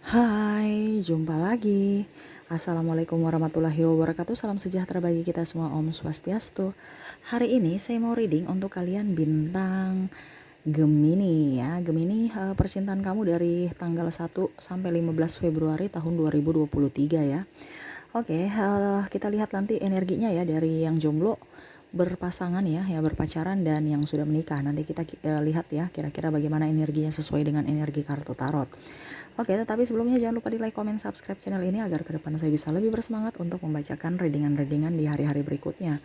Hai, jumpa lagi. Assalamualaikum warahmatullahi wabarakatuh. Salam sejahtera bagi kita semua. Om Swastiastu. Hari ini saya mau reading untuk kalian bintang Gemini ya. Gemini, percintaan kamu dari tanggal 1 sampai 15 Februari tahun 2023 ya. Oke, kita lihat nanti energinya ya dari yang jomblo, berpasangan ya, berpacaran dan yang sudah menikah. Nanti kita lihat ya kira-kira bagaimana energinya sesuai dengan energi kartu tarot. Oke, tetapi sebelumnya jangan lupa di like, comment, subscribe channel ini agar ke depan saya bisa lebih bersemangat untuk membacakan readingan-readingan di hari-hari berikutnya.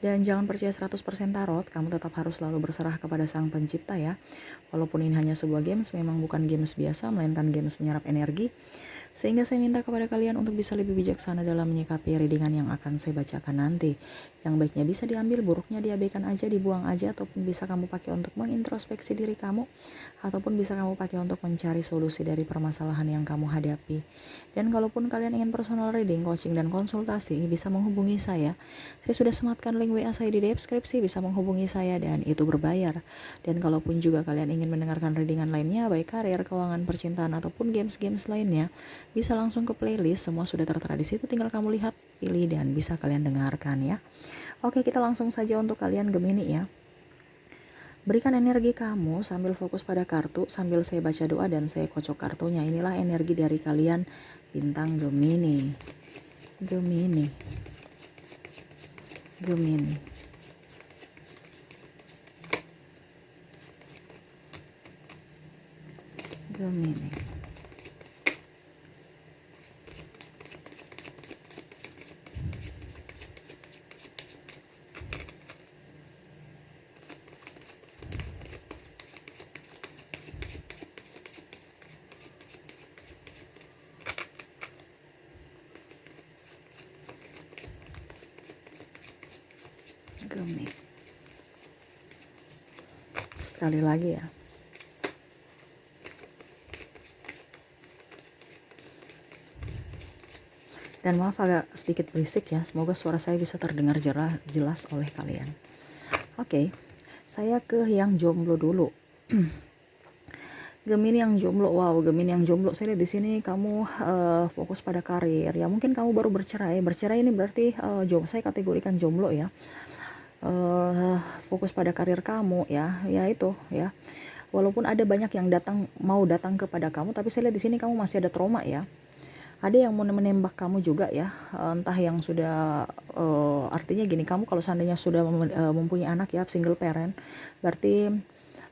Dan jangan percaya 100% tarot, kamu tetap harus selalu berserah kepada Sang Pencipta ya. Walaupun ini hanya sebuah games, memang bukan games biasa, melainkan games menyerap energi. Sehingga saya minta kepada kalian untuk bisa lebih bijaksana dalam menyikapi readingan yang akan saya bacakan nanti. Yang baiknya bisa diambil, buruknya diabaikan aja, dibuang aja, ataupun bisa kamu pakai untuk mengintrospeksi diri kamu, ataupun bisa kamu pakai untuk mencari solusi dari permasalahan yang kamu hadapi. Dan kalaupun kalian ingin personal reading, coaching, dan konsultasi, bisa menghubungi saya. Saya sudah sematkan link WA saya di deskripsi, bisa menghubungi saya dan itu berbayar. Dan kalaupun juga kalian ingin mendengarkan readingan lainnya, baik karir, keuangan, percintaan, ataupun games-games lainnya, bisa langsung ke playlist, semua sudah tertera di situ, tinggal kamu lihat, pilih, dan bisa kalian dengarkan ya. Oke, kita langsung saja untuk kalian Gemini ya. Berikan energi kamu sambil fokus pada kartu, sambil saya baca doa dan saya kocok kartunya. Inilah energi dari kalian bintang Gemini. Gemini. Gemini. Gemini. Gemini. Sekali lagi ya. Dan maaf agak sedikit berisik ya, semoga suara saya bisa terdengar jelas oleh kalian. Oke, saya ke yang jomblo dulu. Gemini yang jomblo, wow, Gemini yang jomblo, saya lihat di sini kamu fokus pada karir. Ya mungkin kamu baru bercerai. Bercerai ini berarti saya kategorikan jomblo ya. Fokus pada karir kamu ya, ya itu ya. Walaupun ada banyak yang mau datang kepada kamu, tapi saya lihat di sini kamu masih ada trauma ya. Ada yang mau menembak kamu juga ya, entah yang sudah artinya gini, kamu kalau seandainya sudah mempunyai anak ya, single parent, berarti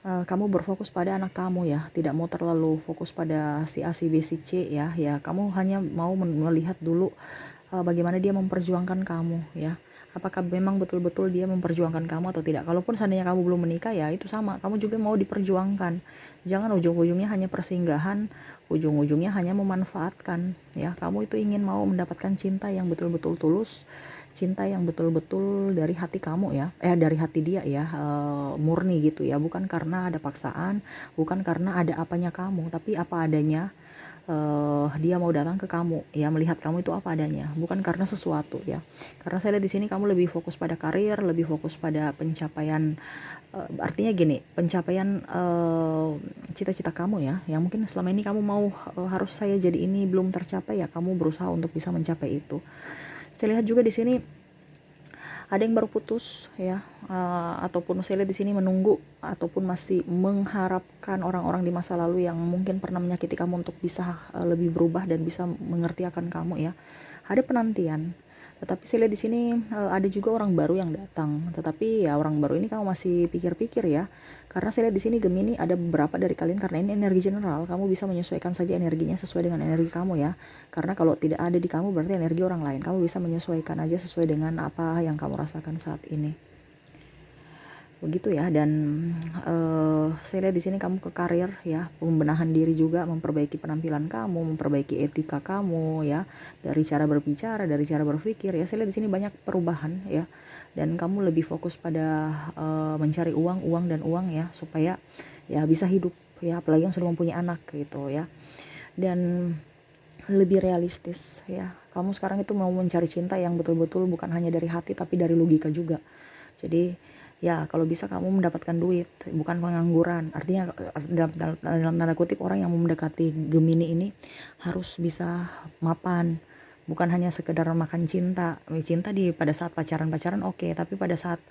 kamu berfokus pada anak kamu ya, tidak mau terlalu fokus pada si A, si B, si C ya. Ya, kamu hanya mau melihat dulu bagaimana dia memperjuangkan kamu ya. Apakah memang betul-betul dia memperjuangkan kamu atau tidak. Kalaupun seandainya kamu belum menikah ya itu sama, kamu juga mau diperjuangkan. Jangan ujung-ujungnya hanya persinggahan, ujung-ujungnya hanya memanfaatkan ya. Kamu itu ingin mau mendapatkan cinta yang betul-betul tulus, cinta yang betul-betul dari hati kamu ya, dari hati dia ya, murni gitu ya, bukan karena ada paksaan, bukan karena ada apanya kamu, tapi apa adanya. Dia mau datang ke kamu ya, melihat kamu itu apa adanya, bukan karena sesuatu ya. Karena saya lihat di sini kamu lebih fokus pada karir, lebih fokus pada pencapaian, artinya gini, pencapaian cita-cita kamu ya, yang mungkin selama ini kamu mau harus saya jadi ini belum tercapai ya, kamu berusaha untuk bisa mencapai itu. Saya lihat juga di sini ada yang baru putus ya, ataupun saya lihat di sini menunggu ataupun masih mengharapkan orang-orang di masa lalu yang mungkin pernah menyakiti kamu untuk bisa lebih berubah dan bisa mengerti akan kamu ya. Ada penantian. Tetapi saya lihat di sini ada juga orang baru yang datang. Tetapi ya orang baru ini kamu masih pikir-pikir ya. Karena saya lihat di sini Gemini ada beberapa dari kalian, karena ini energi general, kamu bisa menyesuaikan saja energinya sesuai dengan energi kamu ya. Karena kalau tidak ada di kamu berarti energi orang lain. Kamu bisa menyesuaikan aja sesuai dengan apa yang kamu rasakan saat ini. Begitu ya. Dan saya lihat di sini kamu ke karir ya, pembenahan diri juga, memperbaiki penampilan kamu, memperbaiki etika kamu ya, dari cara berbicara, dari cara berpikir ya. Saya lihat di sini banyak perubahan ya. Dan kamu lebih fokus pada mencari uang dan uang ya, supaya ya bisa hidup ya, apalagi yang sudah mempunyai anak gitu ya. Dan lebih realistis ya. Kamu sekarang itu mau mencari cinta yang betul-betul bukan hanya dari hati tapi dari logika juga. Jadi Ya, kalau bisa kamu mendapatkan duit, bukan pengangguran. Artinya dalam tanda kutip orang yang mendekati Gemini ini harus bisa mapan. Bukan hanya sekedar makan cinta. Cinta pada saat pacaran-pacaran oke, tapi pada saat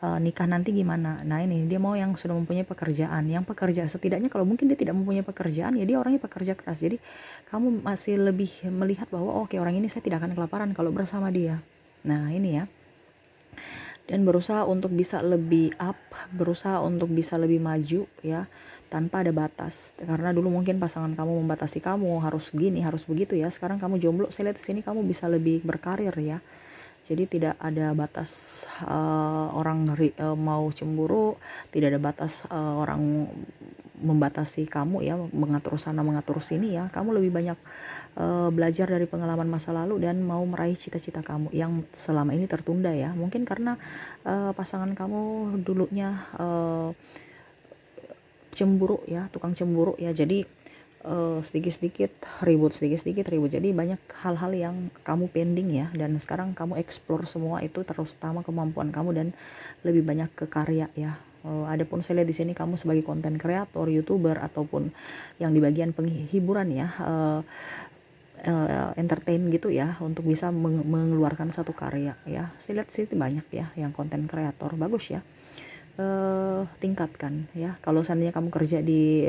nikah nanti gimana? Nah, ini dia mau yang sudah mempunyai pekerjaan. Yang pekerja setidaknya kalau mungkin dia tidak mempunyai pekerjaan, ya dia orangnya pekerja keras. Jadi kamu masih lebih melihat bahwa oke, orang ini saya tidak akan kelaparan kalau bersama dia. Nah, ini ya, dan berusaha untuk bisa lebih up, berusaha untuk bisa lebih maju ya, tanpa ada batas. Karena dulu mungkin pasangan kamu membatasi kamu harus gini, harus begitu ya. Sekarang kamu jomblo, saya lihat di sini kamu bisa lebih berkarir ya. Jadi tidak ada batas orang mau cemburu, tidak ada batas orang membatasi kamu ya, mengatur sana mengatur sini ya. Kamu lebih banyak belajar dari pengalaman masa lalu dan mau meraih cita-cita kamu yang selama ini tertunda ya. Mungkin karena pasangan kamu dulunya cemburu ya, tukang cemburu ya. Jadi sedikit-sedikit ribut, jadi banyak hal-hal yang kamu pending ya, dan sekarang kamu explore semua itu, terutama kemampuan kamu dan lebih banyak ke karya ya. Adapun saya lihat di sini kamu sebagai konten kreator, youtuber ataupun yang di bagian penghiburan ya, entertain gitu ya, untuk bisa mengeluarkan satu karya ya. Saya lihat sih banyak ya yang konten kreator, bagus ya. Tingkatkan ya. Kalau seandainya kamu kerja di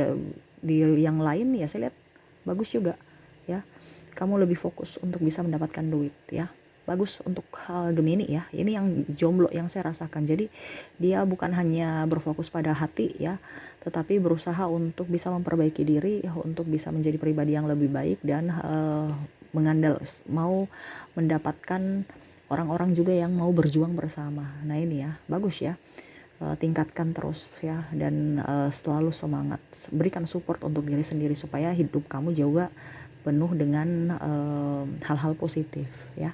yang lain ya, saya lihat bagus juga ya. Kamu lebih fokus untuk bisa mendapatkan duit ya. Bagus untuk Gemini ya. Ini yang jomblo yang saya rasakan. Jadi dia bukan hanya berfokus pada hati ya, tetapi berusaha untuk bisa memperbaiki diri, untuk bisa menjadi pribadi yang lebih baik, dan mau mendapatkan orang-orang juga yang mau berjuang bersama. Nah, ini ya, bagus ya. Tingkatkan terus ya, dan selalu semangat, berikan support untuk diri sendiri supaya hidup kamu juga penuh dengan hal-hal positif ya.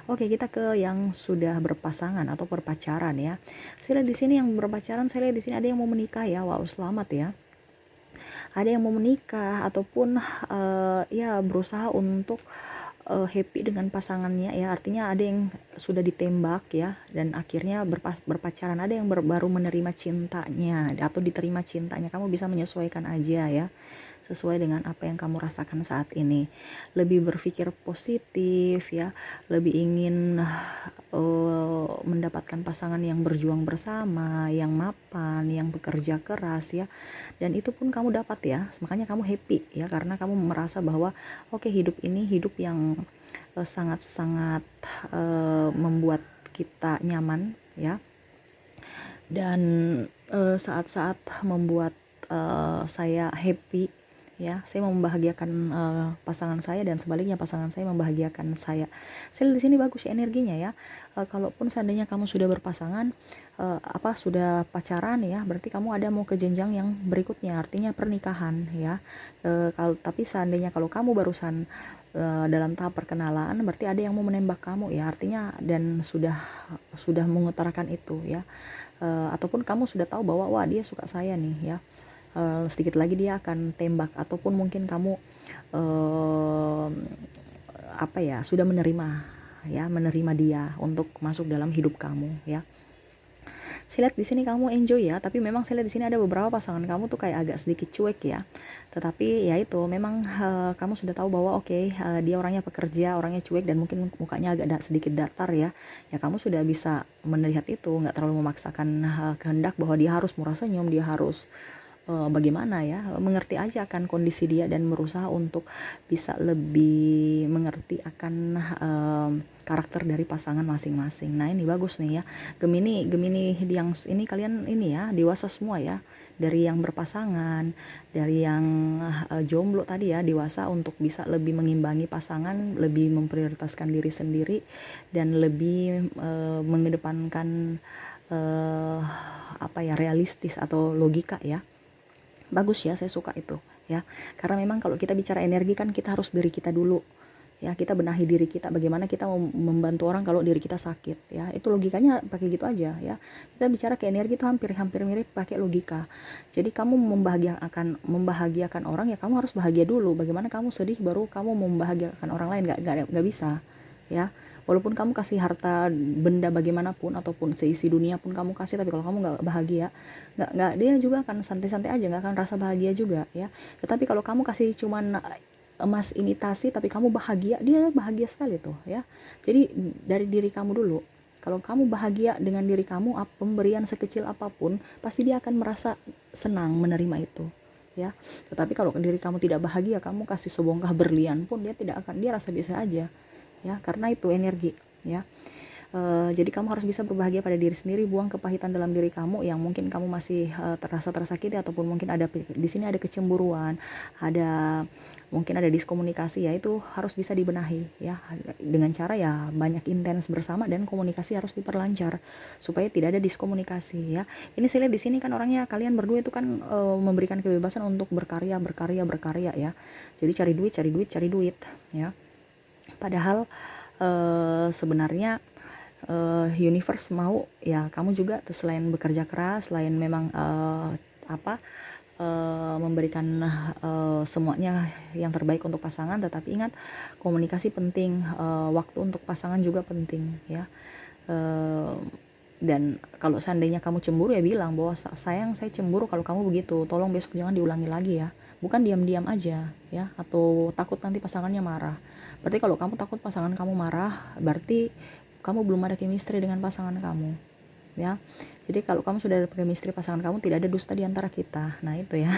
Oke, kita ke yang sudah berpasangan atau berpacaran ya. Saya lihat di sini yang berpacaran, saya lihat di sini ada yang mau menikah ya. Wow, selamat ya. Ada yang mau menikah ataupun ya berusaha untuk happy dengan pasangannya ya. Artinya ada yang sudah ditembak ya, dan akhirnya berpacaran. Ada yang baru menerima cintanya atau diterima cintanya. Kamu bisa menyesuaikan aja ya, sesuai dengan apa yang kamu rasakan saat ini. Lebih berpikir positif ya, lebih ingin mendapatkan pasangan yang berjuang bersama, yang mapan, yang bekerja keras ya. Dan itu pun kamu dapat ya, makanya kamu happy ya, karena kamu merasa bahwa oke, hidup ini hidup yang sangat-sangat membuat kita nyaman ya, dan saat-saat membuat saya happy ya. Saya membahagiakan pasangan saya, dan sebaliknya pasangan saya membahagiakan saya. Saya di sini bagus ya energinya ya. Kalaupun seandainya kamu sudah berpasangan, sudah pacaran ya, berarti kamu ada mau ke jenjang yang berikutnya, artinya pernikahan ya. Tapi seandainya kalau kamu barusan dalam tahap perkenalan, berarti ada yang mau menembak kamu ya, artinya, dan sudah mengutarakan itu ya. Ataupun kamu sudah tahu bahwa wah, dia suka saya nih ya. Sedikit lagi dia akan tembak, ataupun mungkin kamu sudah menerima dia untuk masuk dalam hidup kamu ya. Saya lihat di sini kamu enjoy ya, tapi memang saya lihat di sini ada beberapa pasangan kamu tuh kayak agak sedikit cuek ya. Tetapi ya itu memang kamu sudah tahu bahwa dia orangnya pekerja, orangnya cuek, dan mungkin mukanya agak sedikit datar ya. Ya, kamu sudah bisa melihat itu, nggak terlalu memaksakan kehendak bahwa dia harus murah senyum, dia harus bagaimana ya, mengerti aja akan kondisi dia dan berusaha untuk bisa lebih mengerti akan karakter dari pasangan masing-masing. Nah, ini bagus nih ya. Gemini yang ini, kalian ini ya dewasa semua ya. Dari yang berpasangan, dari yang jomblo tadi ya, dewasa untuk bisa lebih mengimbangi pasangan, lebih memprioritaskan diri sendiri, dan lebih mengedepankan realistis atau logika ya. Bagus ya, saya suka itu ya. Karena memang kalau kita bicara energi kan kita harus diri kita dulu ya, kita benahi diri kita, bagaimana kita mau membantu orang kalau diri kita sakit ya. Itu logikanya pakai gitu aja ya. Kita bicara ke energi itu hampir mirip pakai logika. Jadi kamu membahagiakan orang ya, kamu harus bahagia dulu. Bagaimana kamu sedih baru kamu membahagiakan orang lain, nggak bisa ya. Walaupun kamu kasih harta benda bagaimanapun ataupun seisi dunia pun kamu kasih, tapi kalau kamu nggak bahagia, nggak dia juga akan santai-santai aja, nggak akan rasa bahagia juga ya. Tetapi kalau kamu kasih cuman emas imitasi tapi kamu bahagia, dia bahagia sekali tuh ya. Jadi dari diri kamu dulu. Kalau kamu bahagia dengan diri kamu, pemberian sekecil apapun pasti dia akan merasa senang menerima itu ya. Tetapi kalau diri kamu tidak bahagia, kamu kasih sebongkah berlian pun dia tidak akan, dia rasa biasa aja ya, karena itu energi ya. Jadi kamu harus bisa berbahagia pada diri sendiri, buang kepahitan dalam diri kamu yang mungkin kamu masih terasa tersakiti, ataupun mungkin ada di sini ada kecemburuan, mungkin ada diskomunikasi, ya itu harus bisa dibenahi ya, dengan cara ya banyak intens bersama dan komunikasi harus diperlancar supaya tidak ada diskomunikasi ya. Ini saya lihat di sini kan orangnya, kalian berdua itu kan memberikan kebebasan untuk berkarya ya. Jadi cari duit ya. Padahal sebenarnya universe mau ya kamu juga selain bekerja keras, selain memang memberikan semuanya yang terbaik untuk pasangan, tetapi ingat komunikasi penting, waktu untuk pasangan juga penting ya. Dan kalau seandainya kamu cemburu, ya bilang bahwa sayang saya cemburu kalau kamu begitu, tolong besok jangan diulangi lagi ya. Bukan diam-diam aja ya, atau takut nanti pasangannya marah. Berarti kalau kamu takut pasangan kamu marah, berarti kamu belum ada chemistry dengan pasangan kamu ya. Jadi kalau kamu sudah ada chemistry pasangan kamu, tidak ada dusta di antara kita. Nah itu ya.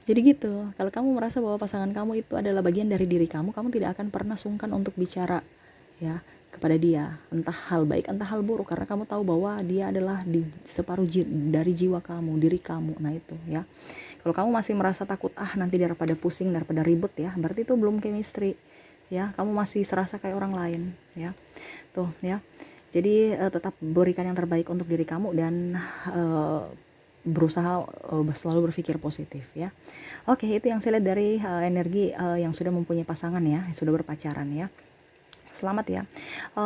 Jadi gitu, kalau kamu merasa bahwa pasangan kamu itu adalah bagian dari diri kamu, kamu tidak akan pernah sungkan untuk bicara ya kepada dia, entah hal baik entah hal buruk, karena kamu tahu bahwa dia adalah separuh dari jiwa kamu, diri kamu. Nah itu ya. Kalau kamu masih merasa takut, nanti daripada pusing, daripada ribut ya, berarti itu belum chemistry ya, kamu masih serasa kayak orang lain ya. Tuh ya. Jadi tetap berikan yang terbaik untuk diri kamu dan berusaha selalu berpikir positif ya. Oke, itu yang saya lihat dari energi yang sudah mempunyai pasangan ya, yang sudah berpacaran ya. Selamat ya.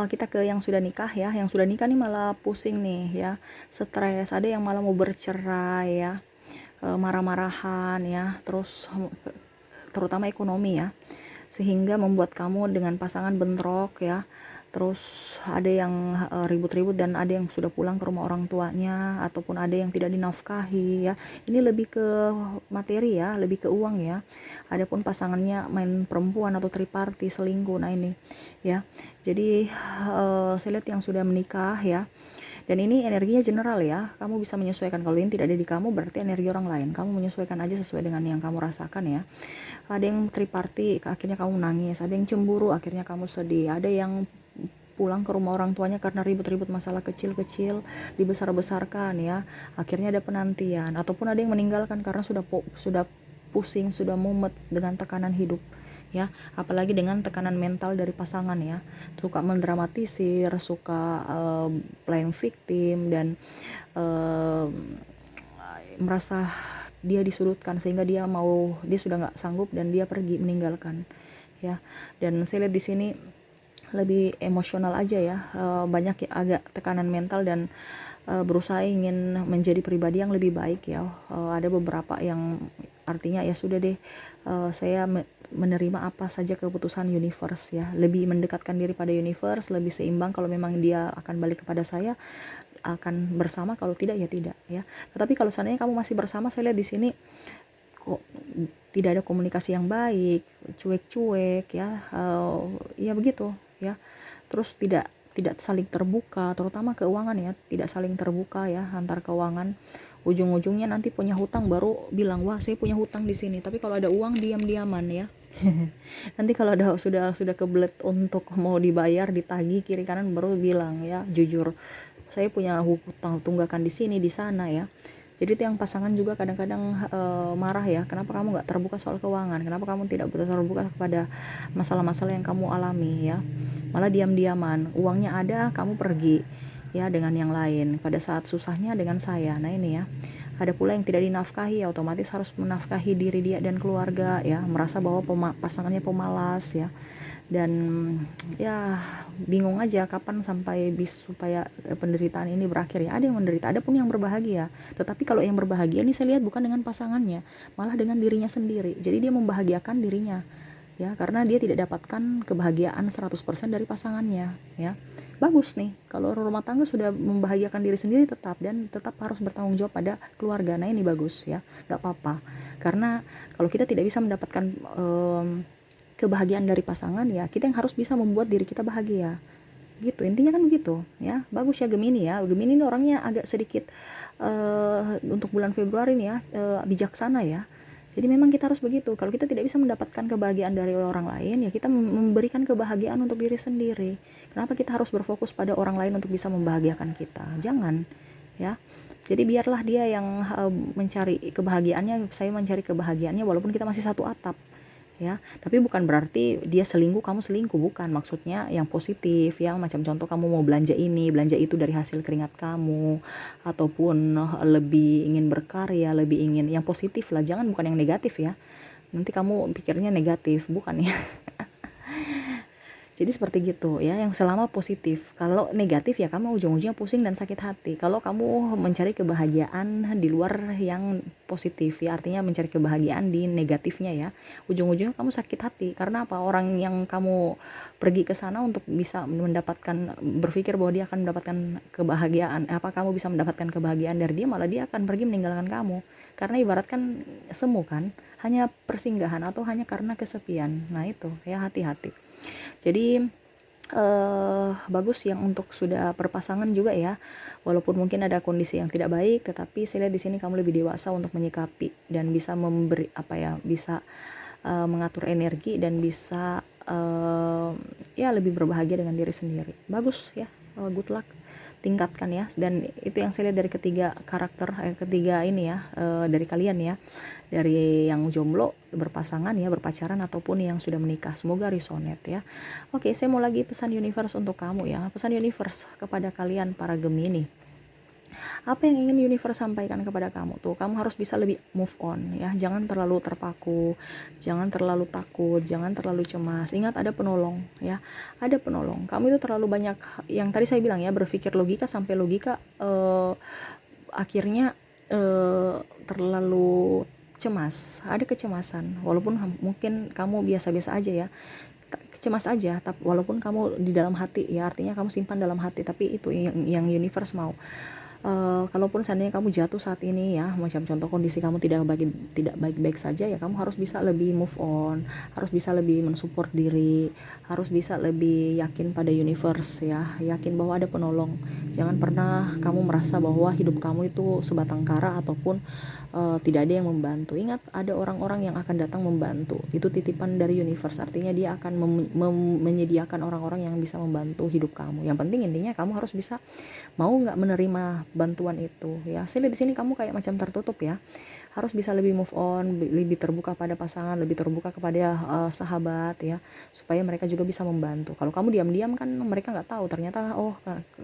Kita ke yang sudah nikah ya. Yang sudah nikah nih malah pusing nih ya, stres, ada yang malah mau bercerai ya, marah-marahan ya, terus terutama ekonomi ya, sehingga membuat kamu dengan pasangan bentrok ya. Terus ada yang ribut-ribut dan ada yang sudah pulang ke rumah orang tuanya, ataupun ada yang tidak dinafkahi ya. Ini lebih ke materi ya, lebih ke uang ya. Adapun pasangannya main perempuan atau triparty, selingkuh, nah ini ya. Jadi saya lihat yang sudah menikah ya. Dan ini energinya general ya, kamu bisa menyesuaikan. Kalau ini tidak ada di kamu, berarti energi orang lain. Kamu menyesuaikan aja sesuai dengan yang kamu rasakan ya. Ada yang triparty, akhirnya kamu nangis. Ada yang cemburu, akhirnya kamu sedih. Ada yang pulang ke rumah orang tuanya karena ribut-ribut masalah kecil-kecil, dibesar-besarkan ya, akhirnya ada penantian. Ataupun ada yang meninggalkan karena sudah pusing, sudah mumet dengan tekanan hidup ya, apalagi dengan tekanan mental dari pasangan ya, suka mendramatisir, suka playing victim, dan merasa dia disudutkan sehingga dia sudah nggak sanggup dan dia pergi meninggalkan ya. Dan saya lihat di sini lebih emosional aja ya, banyak ya agak tekanan mental dan berusaha ingin menjadi pribadi yang lebih baik ya. Ada beberapa yang artinya ya sudah deh, saya menerima apa saja keputusan universe ya, lebih mendekatkan diri pada universe, lebih seimbang. Kalau memang dia akan balik kepada saya, akan bersama, kalau tidak ya tidak ya. Tetapi kalau seandainya kamu masih bersama, saya lihat di sini kok tidak ada komunikasi yang baik, cuek-cuek ya, ya begitu ya. Terus tidak saling terbuka, terutama keuangan ya, tidak saling terbuka ya antar keuangan. Ujung-ujungnya nanti punya hutang baru bilang, wah saya punya hutang di sini, tapi kalau ada uang diam-diaman ya. Nanti kalau sudah kebelet untuk mau dibayar, ditagih kiri kanan, baru bilang ya jujur, saya punya hutang tunggakan di sini di sana ya. Jadi itu yang pasangan juga kadang-kadang marah ya, kenapa kamu nggak terbuka soal keuangan, kenapa kamu tidak terbuka kepada masalah-masalah yang kamu alami ya, malah diam-diaman, uangnya ada kamu pergi ya dengan yang lain, pada saat susahnya dengan saya. Nah ini ya, ada pula yang tidak dinafkahi, otomatis harus menafkahi diri dia dan keluarga ya, merasa bahwa pasangannya pemalas ya. Dan ya bingung aja kapan supaya penderitaan ini berakhir ya. Ada yang menderita, ada pun yang berbahagia. Tetapi kalau yang berbahagia ini saya lihat bukan dengan pasangannya, malah dengan dirinya sendiri. Jadi dia membahagiakan dirinya ya, karena dia tidak dapatkan kebahagiaan 100% dari pasangannya, ya. Bagus nih kalau rumah tangga sudah membahagiakan diri sendiri dan tetap harus bertanggung jawab pada keluarga. Nah, ini bagus ya, nggak apa-apa. Karena kalau kita tidak bisa mendapatkan kebahagiaan dari pasangan, ya kita yang harus bisa membuat diri kita bahagia. Gitu, intinya kan begitu ya. Bagus ya Gemini ya. Gemini ini orangnya agak sedikit untuk bulan Februari nih ya, bijaksana ya. Jadi memang kita harus begitu. Kalau kita tidak bisa mendapatkan kebahagiaan dari orang lain, ya kita memberikan kebahagiaan untuk diri sendiri. Kenapa kita harus berfokus pada orang lain untuk bisa membahagiakan kita? Jangan, ya. Jadi biarlah dia yang mencari kebahagiaannya, saya mencari kebahagiaannya walaupun kita masih satu atap. Ya, tapi bukan berarti dia selingkuh, kamu selingkuh, bukan. Maksudnya yang positif ya, macam contoh kamu mau belanja ini, belanja itu dari hasil keringat kamu, ataupun lebih ingin berkarya, lebih ingin yang positif lah, jangan bukan yang negatif ya. Nanti kamu pikirnya negatif, bukan ya. Jadi seperti gitu ya, yang selama positif. Kalau negatif ya kamu ujung-ujungnya pusing dan sakit hati. Kalau kamu mencari kebahagiaan di luar yang positif ya, artinya mencari kebahagiaan di negatifnya ya, ujung-ujungnya kamu sakit hati. Karena apa? Orang yang kamu pergi ke sana untuk bisa mendapatkan, berpikir bahwa dia akan mendapatkan kebahagiaan, apa kamu bisa mendapatkan kebahagiaan dari dia, malah dia akan pergi meninggalkan kamu. Karena ibaratkan semu kan, hanya persinggahan atau hanya karena kesepian. Nah itu ya, hati-hati. Jadi bagus yang untuk sudah berpasangan juga ya, walaupun mungkin ada kondisi yang tidak baik, tetapi saya lihat di sini kamu lebih dewasa untuk menyikapi dan bisa memberi bisa mengatur energi dan bisa ya lebih berbahagia dengan diri sendiri. Bagus ya, good luck, tingkatkan ya. Dan itu yang saya lihat dari ketiga karakter, ketiga ini ya, dari kalian ya, dari yang jomblo, berpasangan ya, berpacaran, ataupun yang sudah menikah. Semoga resonate ya. Oke, saya mau lagi pesan universe untuk kamu ya. Pesan universe kepada kalian para Gemini. Apa yang ingin universe sampaikan kepada kamu tuh, kamu harus bisa lebih move on ya. Jangan terlalu terpaku, jangan terlalu takut, jangan terlalu cemas. Ingat ada penolong ya, ada penolong. Kamu itu terlalu banyak, yang tadi saya bilang ya, berpikir logika sampai logika akhirnya terlalu cemas, ada kecemasan. Walaupun mungkin kamu biasa-biasa aja ya, cemas aja, tapi walaupun kamu di dalam hati ya, artinya kamu simpan dalam hati, tapi itu yang universe mau. Kalaupun seandainya kamu jatuh saat ini ya, macam contoh kondisi kamu tidak baik-baik saja ya, kamu harus bisa lebih move on, harus bisa lebih mensupport diri, harus bisa lebih yakin pada universe ya, yakin bahwa ada penolong. Jangan pernah kamu merasa bahwa hidup kamu itu sebatang kara ataupun tidak ada yang membantu. Ingat, ada orang-orang yang akan datang membantu. Itu titipan dari universe, artinya dia akan menyediakan orang-orang yang bisa membantu hidup kamu. Yang penting intinya kamu harus bisa mau nggak menerima bantuan itu ya. Saya lihat di sini kamu kayak macam tertutup ya, harus bisa lebih move on, lebih terbuka pada pasangan, lebih terbuka kepada sahabat ya, supaya mereka juga bisa membantu. Kalau kamu diam-diam kan mereka nggak tahu, ternyata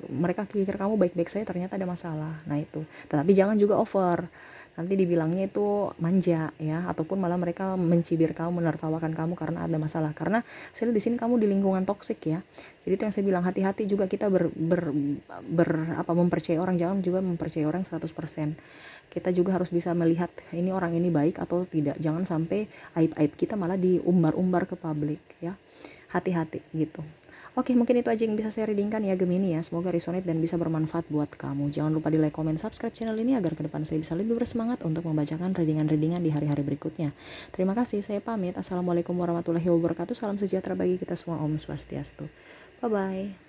mereka pikir kamu baik-baik saja, ternyata ada masalah. Nah itu, tetapi jangan juga over, nanti dibilangnya itu manja ya, ataupun malah mereka mencibir kamu, menertawakan kamu karena ada masalah. Karena saya lihat di sini kamu di lingkungan toksik ya. Jadi itu yang saya bilang, hati-hati juga kita mempercayai orang, jangan juga mempercayai orang 100%. Kita juga harus bisa melihat ini orang ini baik atau tidak. Jangan sampai aib-aib kita malah diumbar-umbar ke publik ya. Hati-hati gitu. Oke, mungkin itu aja yang bisa saya readingkan ya Gemini ya. Semoga resonate dan bisa bermanfaat buat kamu. Jangan lupa di like, comment, subscribe channel ini agar ke depan saya bisa lebih bersemangat untuk membacakan readingan-readingan di hari-hari berikutnya. Terima kasih, saya pamit. Assalamualaikum warahmatullahi wabarakatuh. Salam sejahtera bagi kita semua. Om Swastiastu. Bye-bye.